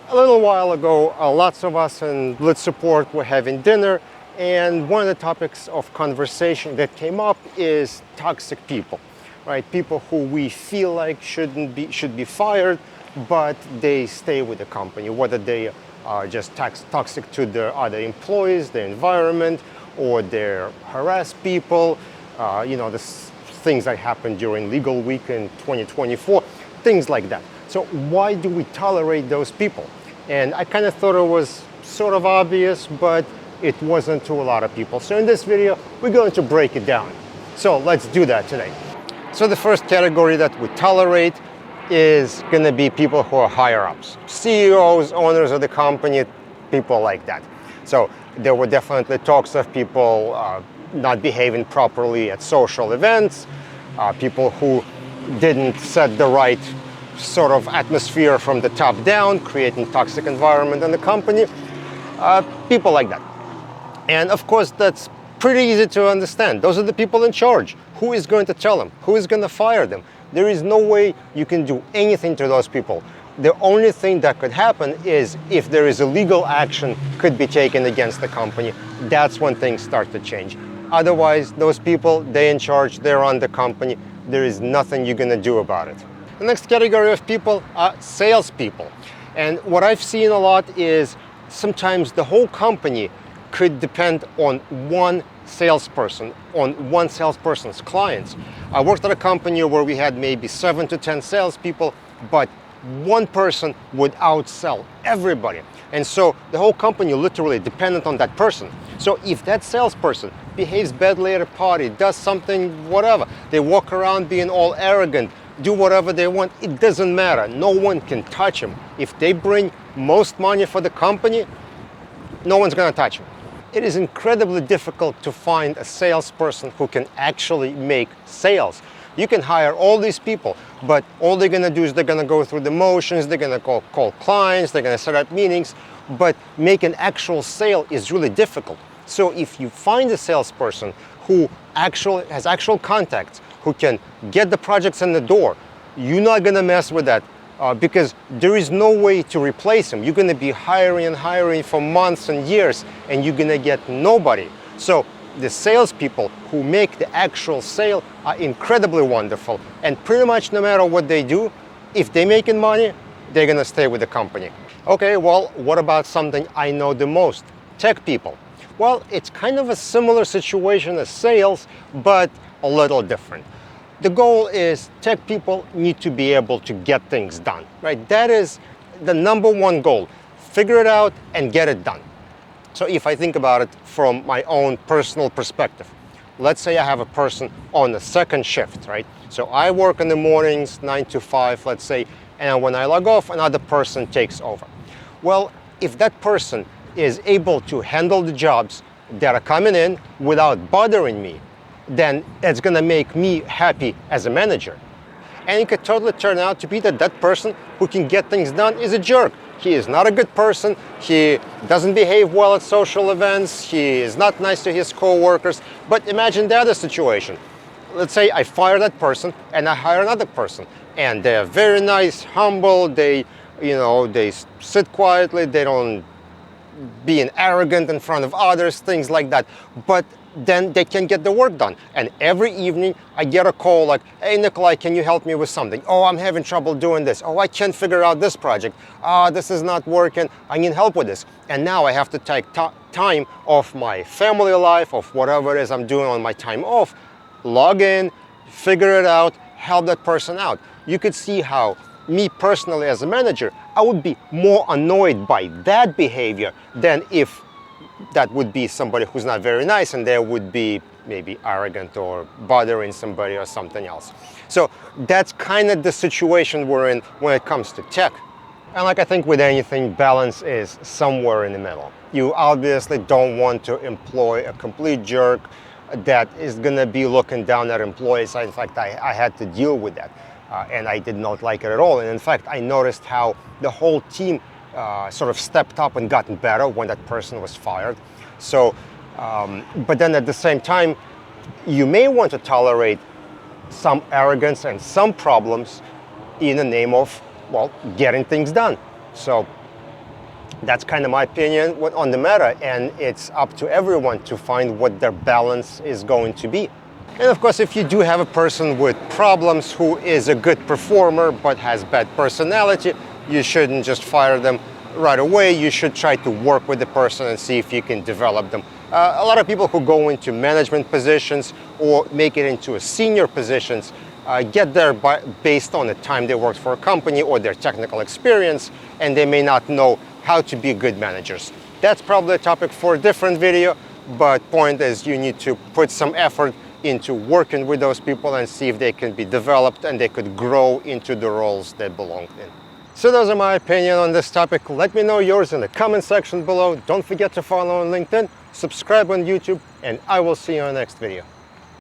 A little while ago, lots of us in Blitz support were having dinner, and one of the topics of conversation that came up is toxic people, right? People who we feel like should be fired, but they stay with the company, whether they are just toxic to their other employees, the environment, or they harass people. The things that happened during legal week in 2024, things like that. So why do we tolerate those people? And I kind of thought it was sort of obvious, but it wasn't to a lot of people. So in this video, we're going to break it down. So let's do that today. So the first category that we tolerate is going to be people who are higher ups, CEOs, owners of the company, people like that. So there were definitely talks of people not behaving properly at social events, people who didn't set the right sort of atmosphere from the top down, creating toxic environment in the company, people like that. And of course, that's pretty easy to understand. Those are the people in charge. Who is going to tell them? Who is going to fire them? There is no way you can do anything to those people. The only thing that could happen is if there is a legal action could be taken against the company. That's when things start to change. Otherwise, those people, they're in charge, they're on the company. There is nothing you're going to do about it. The next category of people are salespeople. And what I've seen a lot is sometimes the whole company could depend on one salesperson, on one salesperson's clients. I worked at a company where we had maybe 7 to 10 salespeople, but one person would outsell everybody. And so the whole company literally depended on that person. So if that salesperson behaves badly at a party, does something, whatever, they walk around being all arrogant, do whatever they want, it doesn't matter. No one can touch them. If they bring most money for the company, no one's gonna touch them. It is incredibly difficult to find a salesperson who can actually make sales. You can hire all these people, but all they're gonna do is they're gonna go through the motions, they're gonna call clients, they're gonna set up meetings, but make an actual sale is really difficult. So if you find a salesperson who actually has actual contacts, who can get the projects in the door, you're not gonna mess with that because there is no way to replace him. You're gonna be hiring and hiring for months and years, and you're gonna get nobody. So the salespeople who make the actual sale are incredibly wonderful, and pretty much no matter what they do, if they're making money, they're gonna stay with the company. Okay, well, what about something I know the most? Tech people. Well, it's kind of a similar situation as sales, but a little different. The goal is tech people need to be able to get things done, right? That is the number one goal. Figure it out and get it done. So if I think about it from my own personal perspective, let's say I have a person on the second shift, right? So I work in the mornings, 9 to 5, let's say, and when I log off, another person takes over. Well, if that person is able to handle the jobs that are coming in without bothering me, then it's gonna make me happy as a manager. And it could totally turn out to be that that person who can get things done is a jerk. He is not a good person, he doesn't behave well at social events, he is not nice to his co-workers. But imagine the other situation. Let's say I fire that person and I hire another person. And they're very nice, humble, they sit quietly, they don't being arrogant in front of others, things like that. But then they can get the work done. And every evening I get a call like, hey Nikolai, can you help me with something? Oh, I'm having trouble doing this. Oh, I can't figure out this project. This is not working. I need help with this. And now I have to take time off my family life, of whatever it is I'm doing on my time off, log in, figure it out, help that person out. You could see how me personally as a manager, I would be more annoyed by that behavior than if that would be somebody who's not very nice and they would be maybe arrogant or bothering somebody or something else. So that's kind of the situation we're in when it comes to tech. And like I think with anything, balance is somewhere in the middle. You obviously don't want to employ a complete jerk that is gonna be looking down at employees. In fact, I had to deal with that and I did not like it at all. And in fact, I noticed how the whole team sort of stepped up and gotten better when that person was fired. So, but then at the same time, you may want to tolerate some arrogance and some problems in the name of, well, getting things done. So That's kind of my opinion on the matter, and it's up to everyone to find what their balance is going to be. And of course, if you do have a person with problems who is a good performer but has bad personality, you shouldn't just fire them right away. You should try to work with the person and see if you can develop them. A lot of people who go into management positions or make it into a senior positions get there based on the time they worked for a company or their technical experience, and they may not know how to be good managers. That's probably a topic for a different video, but point is you need to put some effort into working with those people and see if they can be developed and they could grow into the roles they belong in. So those are my opinion on this topic. Let me know yours in the comment section below. Don't forget to follow on LinkedIn, subscribe on YouTube, and I will see you on the next video.